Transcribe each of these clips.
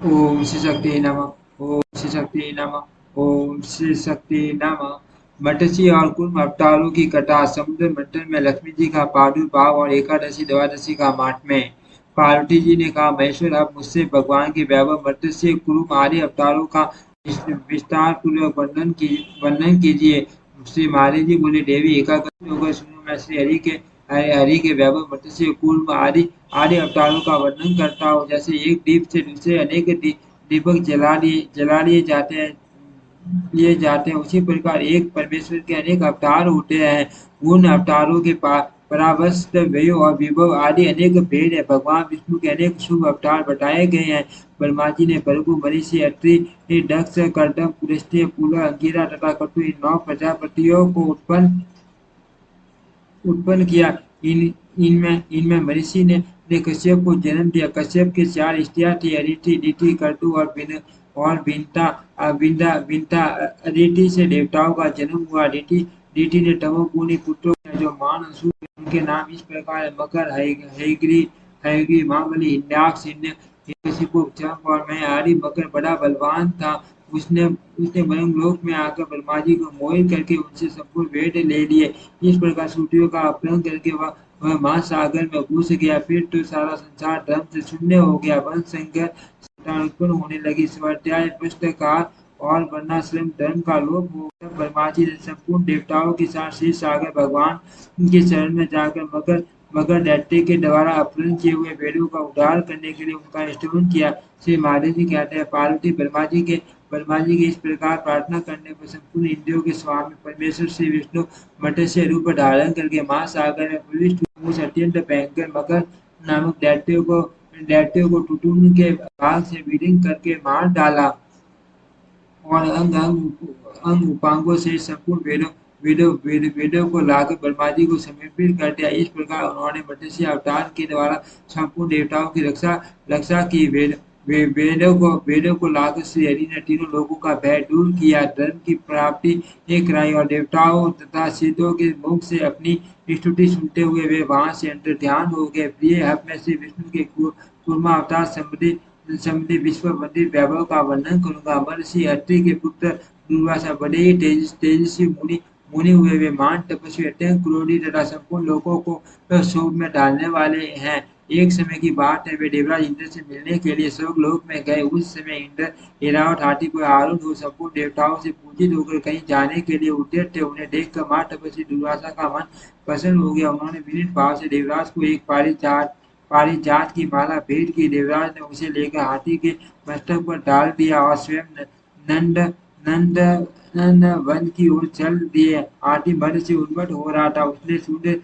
ओम श्री शक्ति नमः। ओम श्री शक्ति नमः। ओम श्री शक्ति नमः। मत्स्य और कुर्म अवतारों की कथा। समुद्र मंथन में लक्ष्मी जी का प्रादुर्भाव और एकादशी द्वादशी का माहात्म्य। पार्वती जी ने कहा, महेश्वर अब मुझसे भगवान के वैभव मत्स्य कुर्म आदि अवतारों का विस्तार पूर्वक वर्णन कीजिए। श्री महादेव जी बोले, देवी एकाग्र होकर सुनो, मैं श्री हरि के वैभव मत्स्य कूर्म आदि आदि अवतारों का वर्णन करता हूँ। जैसे एक द्वीप से दूसरे अनेक दीपक जला लिए जाते हैं, उसी प्रकार एक परमेश्वर के अनेक अवतार होते हैं। उन अवतारों के परावस्त व्यय और विभव आदि अनेक भेद है। भगवान विष्णु के अनेक शुभ अवतार बताए गए हैं। ब्रह्मा जी ने भृगु, मरीचि, अत्रि, दक्ष, कर्दम, पुलस्त्य, पुलह, अंगिरा तथा कटु इन 9 प्रजापतियों को उत्पन्न किया। इनमें इनमें मनीषी ने कश्यप को जन्म दिया। कश्यप के 4 स्त्रियां थी, अदिति, दिति, कर्दु और विंता। अदिति से देवताओं का जन्म हुआ। दिति ने तमोगुणी पुत्रों को जो मान असुर थे। उनके नाम इस प्रकार है: मकर, हयग्रीव, महाबली, हिरण्याक्ष, हिरण्यकशिपु, चंप और मैं। आदि मकर बड़ा बलवान था। उसने उसने ब्रह्मलोक में आकर ब्रह्मा जी को मोहित करके उनसे संपूर्ण वेद ले लिए। इस प्रकार सूर्यों का अपहरण करके वह महासागर में घुस गया। फिर तो सारा संसार धर्म से शून्य हो गया। वंश संकर संतान उत्पन्न होने लगी। स्वाध्याय, पुस्तकार और वर्णाश्रम धर्म का लोप हो गया। ब्रह्मा जी ने संपूर्ण देवताओं के साथ क्षीर सागर भगवान के शरण में जाकर मगर मगर दैत्य के द्वारा अपहरण किए हुए वेदों का उद्धार करने के लिए उनका स्तुति किया। श्री महादेव जी कहते हैं, पार्वती ब्रह्मा जी के इस प्रकार प्रार्थना करने पर संपूर्ण इंद्रियों के स्वामी परमेश्वर श्री विष्णु मत्स्य रूप धारण करके महासागर में प्रविष्ट हुए। उस अत्यंत भयंकर मकर नामक दैत्य को टुटुन के भाग से विलीन करके मार डाला और अंग उपांगों से संपूर्ण वेदों को लाकर ब्रह्मा जी को समर्पित कर दिया। इस प्रकार उन्होंने मत्स्य अवतार के द्वारा संपूर्ण देवताओं की रक्षा की। वेदों को लाकर श्री हरि ने तीनों लोगों का भय दूर किया, धर्म की प्राप्ति कराई और देवताओं तथा सिद्धों के मुख से अपनी स्तुति सुनते हुए वे वहां से अंतर ध्यान हो गए। प्रिय, अब मैं श्री विष्णु के कूर्मा अवतार संबंधी विश्व मंदिर वैभव का वर्णन करूंगा। महर्षि अत्रि के पुत्र दुर्वासा बड़े ही तेजस्वी मुनि हुए। वे महान तपस्वी, अत्यंत क्रोधी तथा संपूर्ण लोगों को क्षोभ में डालने वाले हैं। एक समय की बात है, वे देवराज इंद्र से मिलने के लिए स्वर्गलोक में गए। उस समय इंद्र ऐरावत हाथी पर आरूढ़ हो संपूर्ण देवताओं से पूजित होकर कहीं जाने के लिए उद्यत थे। उन्हें देखकर महान तपस्वी दुर्वासा का मन प्रसन्न हो गया। उन्होंने विनीत भाव से देवराज को एक पारिजात की माला भेंट की। देवराज ने उसे लेकर हाथी के मस्तक पर डाल दिया और स्वयं नंद नंद नंद वन की ओर चल दिए। हाथी मन से उन्मत्त हो रहा था। उसने शून्य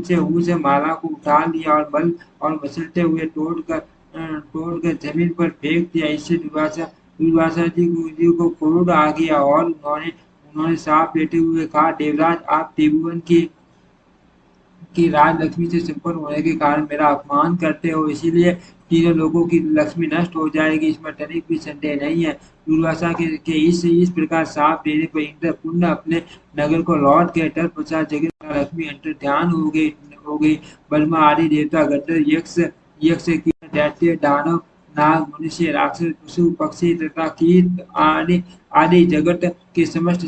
से उस माला को उठा लिया और बल और मचलते हुए तोड़कर जमीन पर फेंक दिया। इससे दुर्वासा जी को क्रोध आ गया और उन्होंने साफ लेते हुए कहा, देवराज, आप त्रिभुवन की राजलक्ष्मी से संपन्न होने के कारण मेरा अपमान करते हो, इसीलिए तीनों लोगों की लक्ष्मी नष्ट हो जाएगी, इसमें तनिक भी संदेह नहीं है। दुर्वासा के इस प्रकार साफ देने पर इंद्र पुनः अपने नगर को लौट गए। तत्पश्चात जगत लक्ष्मी अंतर ध्यान हो गई। ब्रह्मा आदि देवता, गंधर्व, यक्ष, किन्नर, दैत्य, दानव, नाग, मनुष्य, राक्षस, पशु, पक्षी तथा कीट आदि आदि जगत के समस्त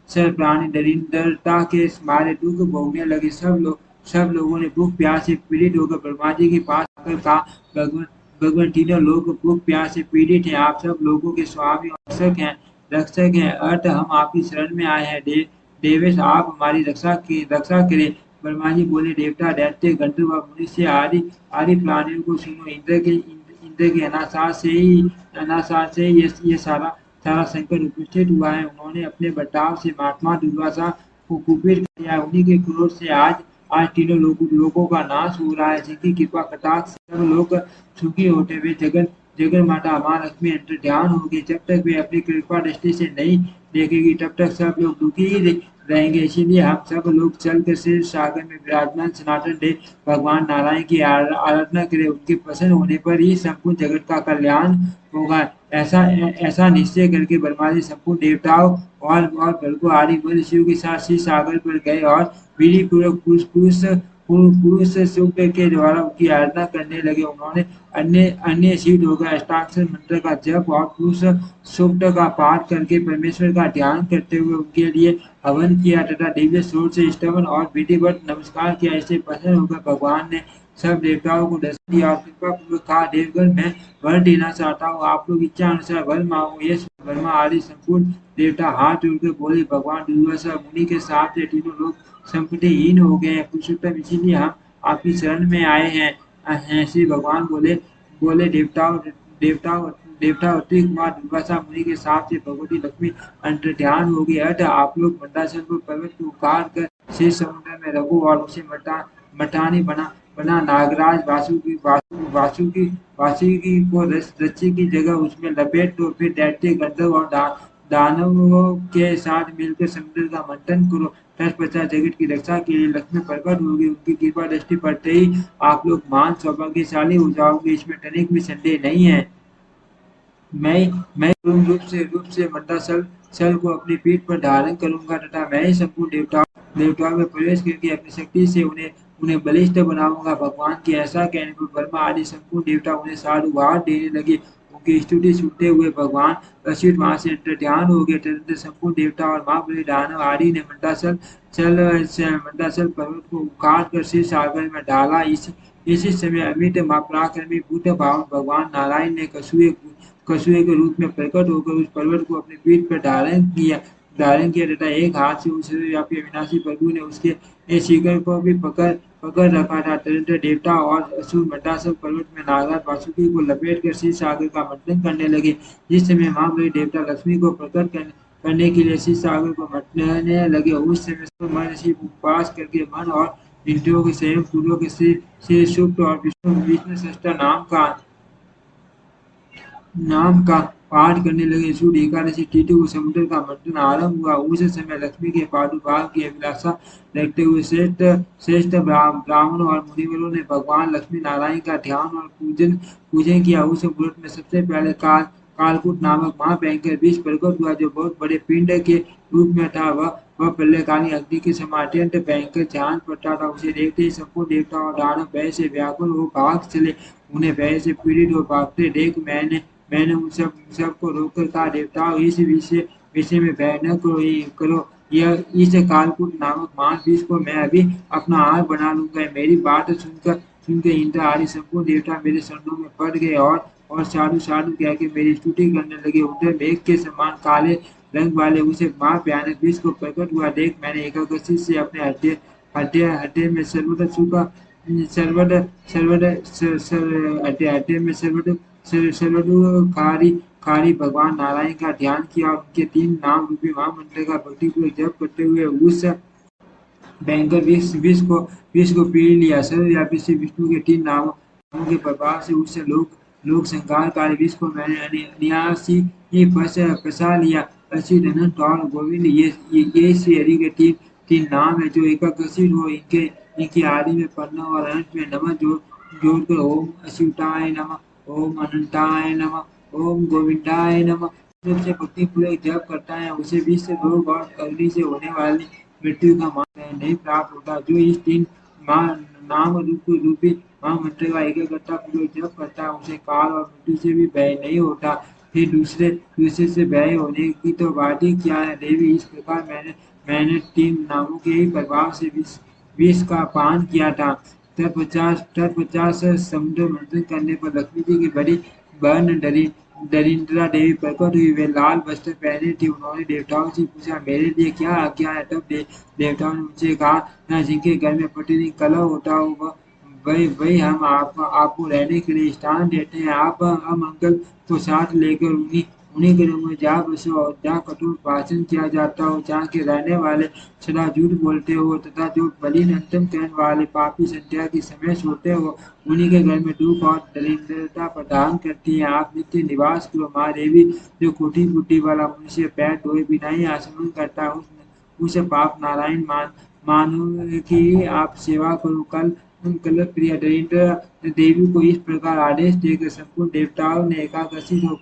सब प्राणी दरिद्रता के मारे दुख भोगने लगे। सब लोगों ने भूख प्यास से पीड़ित होकर ब्रह्मा जी के पास आकर कहा, भगवान भगवान, तीनों लोग भूख प्यास से पीड़ित हैं। आप सब लोगों के स्वामी और रक्षक हैं। अर्थ हम आपकी शरण में आए हैं। देवेश, आप हमारी रक्षा करें। ब्रह्मा जी बोले, देवता, दैत्य, गंधर्व और मनुष्य आदि आदि प्राणियों को सुनो। इंद्र के अनासार से ये सारा संकट उपस्थित हुआ है। उन्होंने अपने बर्ताव से महात्मा दुर्वासा को कुपित किया। उन्हीं के क्रोध से आज तीनों लोगों का नाश हो रहा है। जिनकी कृपा कटाक्ष से सब लोग सुखी होते हुए जगन माता महालक्ष्मी अंतर ध्यान होगी। जब तक वे अपनी कृपा दृष्टि से नहीं देखेगी, तब तक सब लोग दुखी ही रहेंगे। इसीलिए हम सब लोग चल कर क्षीर सागर में विराजमान सनातन देव भगवान नारायण की आराधना करें। उनके प्रसन्न होने पर ही संपूर्ण जगत का कल्याण होगा। ऐसा ऐसा निश्चय करके ब्रह्मा जी संपूर्ण देवताओं और भृगु आदि मनुष्यों के साथ क्षीर सागर पर गए और विधि पूर्वक पुरुष शुक्र के द्वारा उनकी आराधना करने लगे। उन्होंने अन्य अन्य सिद्ध होकर अष्टाक्षर मंत्र का जप और पुरुष सूक्त का पाठ करके परमेश्वर का ध्यान करते हुए उनके लिए हवन किया तथा दिव्य स्रोत से स्तवन और विधिवत नमस्कार किया। इससे प्रसन्न होकर भगवान ने सब देवताओं को दर्शन दिया और कृपा पूर्वक कहा, देवगण मैं वर देना चाहता हूँ, आप लोग इच्छा अनुसार वर मांगो। ये सुन ब्रह्मा आदि संपूर्ण देवता हाथ जोड़कर बोले, भगवान दुर्वासा मुनि के साथ ये तीनों लोग संपत्तिहीन हो गए हैं, पुरुषोत्तम इसीलिए हम आपकी शरण में आए हैं। श्री भगवान बोले बोले देवताओं देवताओं देवतावती कुमार दुर्वासा मुनि के साथ से भगवती लक्ष्मी अंतर्ध्यान हो गई। अतः आप लोग मंडासन को पर्वत को उखाड़ कर शेष समुद्र में रखो और उसे मटानी बना नागराज वासुकी को रस्सी की जगह उसमें लपेट दो। फिर दैत्य गंधर्व और दानवों के साथ मिलकर समुद्र का मंथन करो। तत्पश्चात जगत की रक्षा के लिए लक्ष्मी प्रकट होगी। उनकी कृपा दृष्टि पड़ते ही आप लोग महान सौभाग्यशाली हो जाओगे, इसमें तनिक भी संदेह नहीं है। मैं पूर्ण रूप से मंडासल छल को अपनी पीठ पर धारण करूंगा तथा मैं ही संपूर्ण देवताओं में प्रवेश करके अपनी शक्ति से उन्हें उन्हें बलिष्ठ बनाऊंगा। भगवान के ऐसा कहने पर ब्रह्मा आदि संपूर्ण देवता उन्हें साधुवाद देने लगे। उनकी स्तुति सुनते हुए भगवान अच्युत वहां से ध्यान हो गए। तदनंतर संपूर्ण देवता और महाबली दानव आदि ने मंडासल पर्वत को उखाड़ कर शिव सागर में डाला। इसी समय अमित पराक्रमी बुद्ध भगवान नारायण ने कछुए के रूप में प्रकट होकर उस पर्वत को अपनी पीठ पर धारण किया तथा एक हाथ से उस सर्वव्यापी अविनाशी प्रभु ने उसके एक शिखर को भी पकड़ रखा था। तदनंतर देवता और असुर मंडासल पर्वत में नागराज वासुकी को लपेट कर शिव सागर का मंथन करने लगे। जिस समय महाबली देवता लक्ष्मी को प्रकट करने के लिए शिव सागर को मंथने लगे, उस समय महर्षि उपवास करके मन और इंद्रियों के संयम पूर्वक से सुप्त और विष्णु सृष्टा नाम का पाठ करने लगे। शुद्ध एकादशी तिथि को समुद्र का मंथन आरंभ हुआ। उस समय लक्ष्मी के प्रादुर्भाव की अभिलाषा रखते हुए श्रेष्ठ ब्राह्मणों और मुनिवरों ने भगवान लक्ष्मी नारायण का ध्यान और पूजन किया। उस मुहूर्त में सबसे पहले कालकूट नामक महाभयंकर विष प्रकट हुआ, जो बहुत बड़े पिंड के रूप में था। वह प्रलयकालीन अग्नि के समान अत्यंत भयंकर जान पड़ता था। उसे देखते ही संपूर्ण देवता और दानव भय से व्याकुल हो भाग चले। उन्हें भय से पीड़ित हो भागते देख मैंने उन सबको रोककर कहा, देवताओं इस विषय में भय न करो। यह इस कालकूट नामक महान विष को मैं अभी अपना आहार बना लूंगा। मेरी बात सुनकर इंद्र आदि संपूर्ण देवता मेरे चरणों में पड़ गए और साधु साधु कह के मेरी स्तुति करने लगे। उधर मेघ के समान काले रंग वाले उसे महाभयानक विष को प्रकट हुआ देख मैंने एकाग्रता से अपने हृदय में सर्वदा सुख सर्वदा सर्वदा हृदय में सर्वदुखारी भगवान नारायण का ध्यान किया और उनके 3 नाम रूपी महामंत्र का भक्तिपूर्वक जप करते हुए उस भयंकर विष को पी लिया। सर्वव्यापी श्री विष्णु के 3 नामों के प्रभाव से उससे लोक संहारकारी विष को मैंने अनायासी ही फंसा लिया। अच्युत अनंत और गोविंद ये श्री हरि के 3 नाम है जो एकाग्रसित हो। इनके आदि में पन्ना और अंत में नमः जोड़कर ओम अच्युताय नमः, ओम अनंताय नमः, ओम गोविंदाय नमः रूप से भक्ति पूर्वक जप करता है, उसे विश्व रोग और अग्नि से होने वाली मृत्यु का मान नहीं प्राप्त होता। जो इस 3 नाम रूपी महामंत्र का एकाग्रता पूर्वक जप करता है, उसे काल और मृत्यु से भी भय नहीं होता। फिर दूसरे से भय होने की तो बात ही क्या है देवी। इस प्रकार मैंने 3 नामों के ही प्रभाव से विष का पान किया था। तत्पश्चात समुद्र मंथन करने पर लक्ष्मी जी की बड़ी बहन दरिद्रा देवी प्रकट हुई। वे लाल वस्त्र पहने थी। उन्होंने देवताओं से पूछा, मेरे लिए क्या आज्ञा है। तब देवताओं ने मुझे कहा, जिनके घर में प्रतिदिन कलह होता हो वही हम आपको रहने के लिए स्थान देते हैं। आप अमंगल को साथ लेकर उन्हीं घरों में जा बसो और जहाँ कठोर भाषण किया जाता हो, जहाँ के रहने वाले सदा झूठ बोलते हो तथा जो बलिन अंतम कहने वाले पापी संध्या के समय सोते हो, उन्हीं के घर में दुख और दरिद्रता प्रदान करती है। आप नित्य निवास करो। माँ देवी जो कोटि बुद्धि वाला मनुष्य पैर धोए बिना ही आचमन करता है, उस पाप नारायण मानो की आप सेवा करो। कल प्रिय दरिद्र देवी को इस प्रकार आदेश देकर संपूर्ण देवताओं ने एकादशी को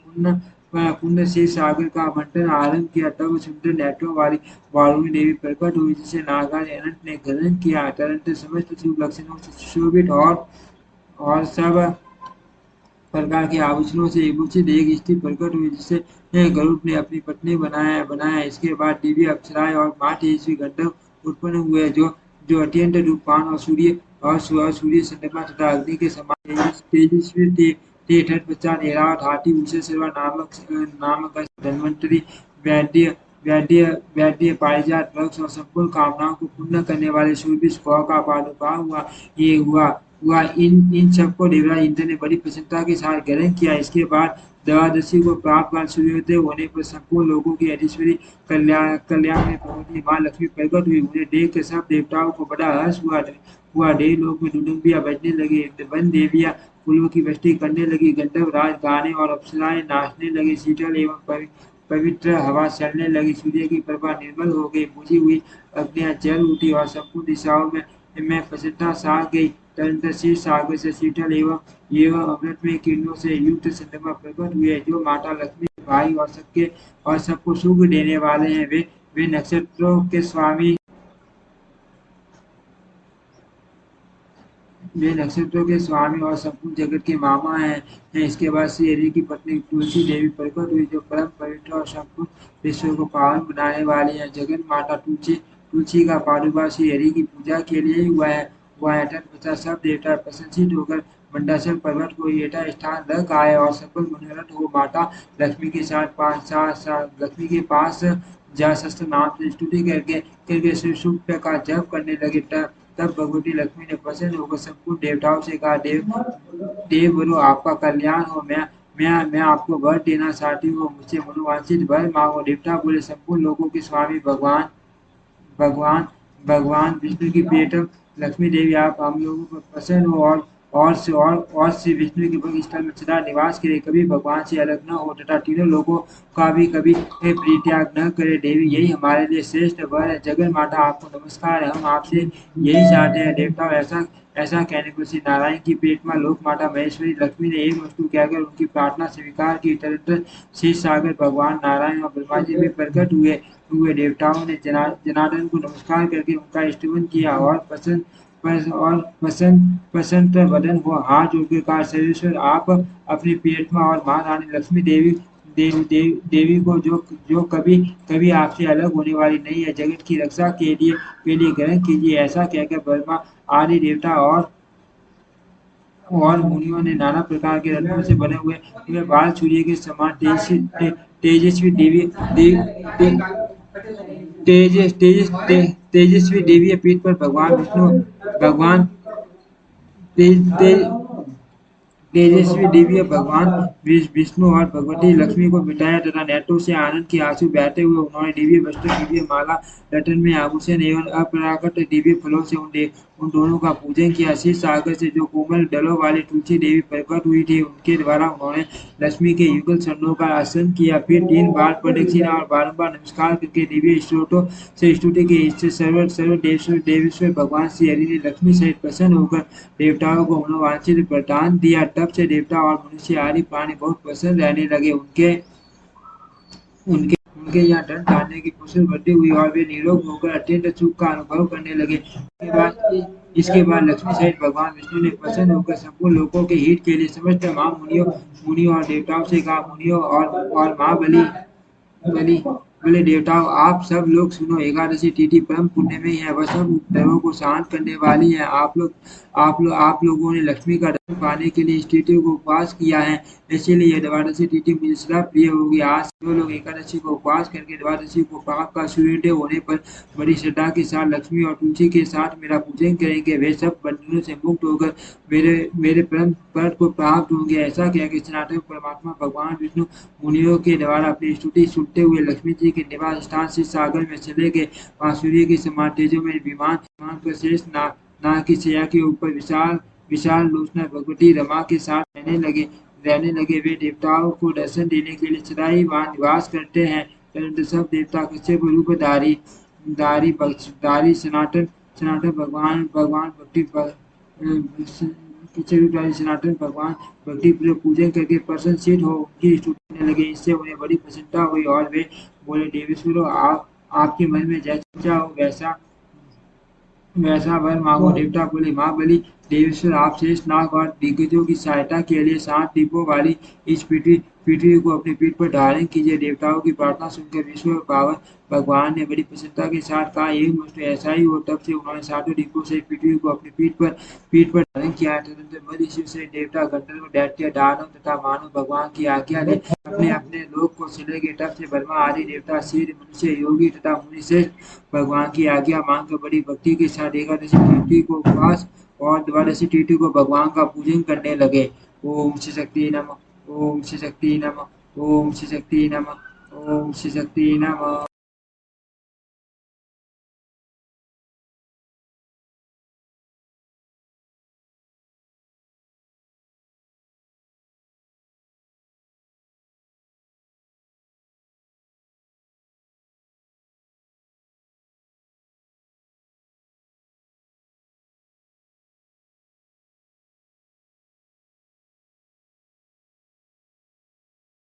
पुण्य से सागर का मंथन आरंभ किया। तब सुंदर नेत्रों वाली वारुणी देवी प्रकट हुई, जिसे नागा ने अनंत ने ग्रहण किया। तरंत समस्त शुभ लक्षणों से सुशोभित और सब प्रकार के आभूषणों से विभूषित एक स्त्री प्रकट हुई, जिसे गरुड़ ने अपनी पत्नी बनाया बनाया इसके बाद दिव्य अप्सराएं और माँ तेजस्वी गंधर्व उत्पन्न हुए, जो जो अत्यंत रूपवान और सूर्य चंद्रमा तथा अग्नि के समान तेजस्वी थे। तत्पश्चात ऐरावत हाथी उषा सर्वा नामक धन्वंतरी वैद्य वैद्य वैद्य पारिजात वृक्ष और संपूर्ण कामनाओं को पूर्ण करने वाले सूर्य का प्रादुर्भाव हुआ। ये हुआ इन सबको देवराज इंद्र ने बड़ी प्रसन्नता के साथ ग्रहण किया। इसके बाद द्वादशी को प्राप्त काल सूर्योदय होने पर संपूर्ण लोगों की अधीश्वरी कल्याण में भगवती माँ लक्ष्मी प्रकट हुई। उन्हें देख कर सब देवताओं को बड़ा हर्ष हुआ। देवलोक में दुडुम्बियां बजने लगी, वन देवियां फूलों की वृष्टि करने लगी, गंधर्व राज गाने और अप्सराएं नाचने लगी, शीतल एवं पवित्र हवा चलने लगी, सूर्य की प्रभा निर्मल हो गई, बुझी हुई अग्नियां जल उठी और संपूर्ण दिशाओं में प्रसन्नता छा गई। तदनंतर क्षीर सागर से शीतल एवं अमृतमय किरणों से युक्त चंद्रमा प्रकट हुए, जो माता लक्ष्मी के भाई और सबको सुख देने वाले हैं। वे नक्षत्रों के स्वामी वे नक्षत्रों के स्वामी और संपूर्ण जगत के मामा हैं। इसके बाद श्री हरि की पत्नी तुलसी देवी प्रकट हुई, जो परम पवित्र और संपूर्ण विश्व को पावन बनाने वाली है। जगन माता तुलसी का प्रादुर्भाव श्री हरि की पूजा के लिए ही हुआ है। तत्पश्चात सब देवता प्रसन्नचित्त होकर मंडलाचल पर्वत को यथा स्थान रख आए और सकल मनोरथ हो माता लक्ष्मी के लक्ष्मी के पास जा शस्त्र नाम से स्तुति करके शिव सूक्त का जप करने लगे। तब भगवती लक्ष्मी ने प्रसन्न होकर संपूर्ण देवताओं से कहा, देव बोलो, आपका कल्याण हो। मैं आपको वर देना चाहती हूँ, मुझसे मनोवांछित वर मांगो। देवता बोले, संपूर्ण लोगों के स्वामी भगवान भगवान विष्णु की प्रियतम लक्ष्मी देवी, आप हम लोगों पर प्रसन्न हो और श्री विष्णु के भक्त स्थल में सदा निवास करे, कभी भगवान से अलग न हो तथा तीनों लोगों का भी कभी परित्याग न करे। देवी, यही हमारे लिए श्रेष्ठ वर है। जगन माता, आपको नमस्कार है, हम आपसे यही चाहते हैं। देवता ऐसा ऐसा कहने पर श्री नारायण की प्रियतमा लोक माता महेश्वरी लक्ष्मी ने एक वस्तु कहकर उनकी प्रार्थना स्वीकार की। तदनंतर शेष सागर भगवान नारायण और ब्रह्मा जी में प्रकट हुए देवताओं ने जनार्दन को नमस्कार करके उनका स्तुति किया और प्रसन्न वदन को हाथ जोड़कर कहा, सर्वेश्वर, आप अपनी प्रियतमा और महारानी लक्ष्मी देवी को जो कभी कभी आपसे अलग होने वाली नहीं है, जगत की रक्षा के लिए ग्रहण कीजिए। ऐसा कहकर ब्रह्मा आदि देवता और मुनियों ने नाना प्रकार के रत्नों से बने हुए बाल सूर्य के समान तेजस्वी देवी तेजस्वी देवी पीठ पर भगवान तेज तेज तेजस्वी दिव्य भगवान विष्णु और भगवती लक्ष्मी को बिठाया तथा नेत्रों से आनंद के आंसू बहते हुए उन्होंने दिव्य वस्त्र, दिव्य माला, लटन में आभूषण एवं अपरागत दिव्य फलों से उन दोनों का पूजन किया। शिव सागर से जो कोमल डलों वाली तुलसी देवी प्रकट हुई थी, उनके द्वारा उन्होंने लक्ष्मी के युगल चरणों का आसन किया। फिर 3 बार प्रदक्षिणा और बारंबार नमस्कार करके दिव्य स्रोतों से स्तुति की। इससे सर्व देवेश्वर भगवान श्री हरि ने लक्ष्मी सहित प्रसन्न होकर देवताओं को मनोवांछित वरदान दिया। तब से देवता और मनुष्य आदि प्राणी बहुत प्रसन्न रहने लगे। उनके उनके उनके यहाँ धन धान्य की कुशल वृद्धि हुई और वे निरोग होकर अत्यंत सुख का अनुभव करने लगे। इसके बाद लक्ष्मी सहित भगवान विष्णु ने प्रसन्न होकर संपूर्ण लोगों के हित के लिए समस्त मुनियों और देवताओं से कहा, मुनियों और माँ बलि बोले, देवताओं, आप सब लोग सुनो। एकादशी तिथि परम पुण्यमयी है, वह सब उपद्रवों को शांत करने वाली है। आप लोगों ने लक्ष्मी का दर्शन पाने के लिए इस तिथि को उपवास किया है, इसीलिए यह द्वादशी तिथि मुझे सदा प्रिय होगी। आज जो लोग एकादशी को उपवास करके द्वादशी को पाप का सूर्योदय होने पर बड़ी श्रद्धा के साथ लक्ष्मी और तुलसी के साथ मेरा पूजन करेंगे, वे सब बंधनों से मुक्त होकर मेरे परम पद को प्राप्त होंगे। ऐसा कहकर सनातन परमात्मा भगवान विष्णु मुनियों के द्वारा अपनी स्तुति सुनते हुए लक्ष्मी जी के निवास स्थान से सागर में चले गए। वहाँ सूर्य के समान तेजोमय विमान पर शेष नाग की शैया के ऊपर विशाल लोचना भगवती रमा के साथ रहने लगे। वे देवताओं को दर्शन देने के लिए सदा ही वहाँ निवास करते हैं। परंतु सब देवता कश्यप रूपधारी सनातन भगवान भक्ति पीछे वाले सनातन भगवान भक्तिपूर्वक पूजन करके प्रसन्नचित्त हो उनकी स्तुति करने लगे। इससे उन्हें बड़ी प्रसन्नता हुई और वे बोले, देवेश्वरो, आप आपके मन में जैसा हो वैसा वर मांगो। देवता बोले, महाबली देवेश्वर, आप शेष नाग और दिग्गजों की सहायता के लिए 7 दीपों वाली इस पृथ्वी को अपनी पीठ पर धारण कीजिए। देवताओं की प्रार्थना सुनकर विश्व पावन भगवान ने बड़ी प्रसन्नता के साथ कहा, हे मुझे ऐसा ही हो। तब से उन्होंने 7 दीपों से पृथ्वी को अपनी पीठ पर धारण किया। तदनंतर मदृषि से देवता, गंधर्व, दैत्य, दानव तथा मानव भगवान की आज्ञा ले अपने अपने लोक को चले गए। तब से ब्रह्मा आदि देवता, सिद्ध, मनुष्य, योगी तथा मुनि श्रेष्ठ भगवान की आज्ञा मानकर बड़ी भक्ति के साथ एकादशी तिथि को उपवास और द्वादशी तिथि को भगवान का पूजन करने लगे। ओम श्री शक्ति नमः। ओम श्री शक्ति नमः। ओम श्री शक्ति नमः। ओम श्री शक्ति नमः।